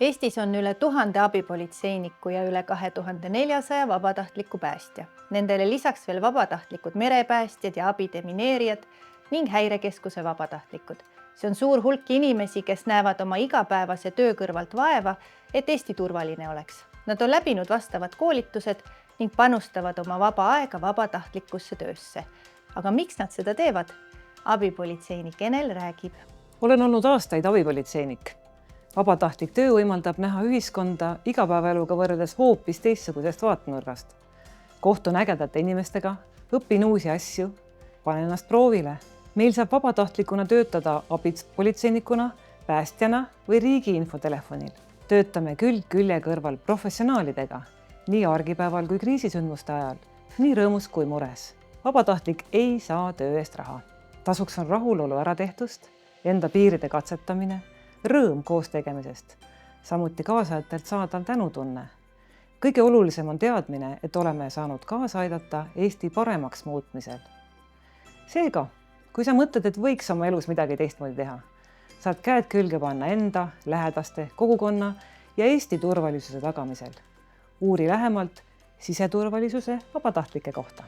Eestis on üle 1000 abipolitseiniku ja üle 2400 vabatahtliku päästja. Nendele lisaks veel vabatahtlikud merepäästjad ja abidemineerijad ning häirekeskuse vabatahtlikud. See on suur hulk inimesi, kes näevad oma igapäevase töö kõrvalt vaeva, et Eesti turvaline oleks. Nad on läbinud vastavad koolitused ning panustavad oma vaba aega vabatahtlikusse töösse. Aga miks nad seda teevad? Abipolitseinik Enel räägib. Olen olnud aastaid abipolitseinik. Vabatahtlik töö võimaldab näha ühiskonda igapäevaeluga võrreldes hoopis teistsugusest vaatenurgast. Kohtun ägedate inimestega, õpin uusi asju, panen ennast proovile. Meil saab vabatahtlikuna töötada abipolitseinikuna, päästjana või riigi infotelefonil. Töötame külg külje kõrval professionaalidega, nii argipäeval kui kriisisündmuste ajal, nii rõõmus kui mures. Vabatahtlik ei saa töö eest raha. Tasuks on rahulolu äratehtust, enda piiride katsetamine, rõõm koos tegemisest, samuti kaasajatelt saadav tänutunne. Kõige olulisem on teadmine, et oleme saanud kaasa aidata Eesti paremaks muutmisel. Seega, kui sa mõtled, et võiks oma elus midagi teistmoodi teha, saad käed külge panna enda, lähedaste, kogukonna ja Eesti turvalisuse tagamisel. Uuri lähemalt siseturvalisuse vabatahtlike kohta.